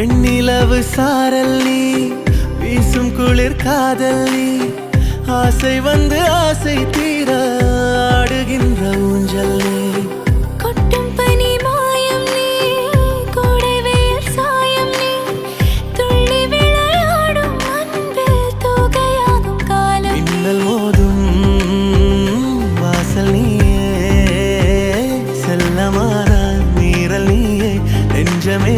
வெண்ணிலவு சாரல் நீ, வீசும் குளிர் காதல் நீ, ஆசை வந்து ஆசை தீர ஆடுகின்ற ஊஞ்சல் நீ. கொட்டும் பனி மாயம் நீ, கோடை வெயில் சாயம் நீ, துள்ளி விளையாடும் அன்பில் தூகையாகும் காலம். மின்னல் மோதும் வாசல் நீயே, செல்லமான நீரல் நீயே, நெஞ்சமே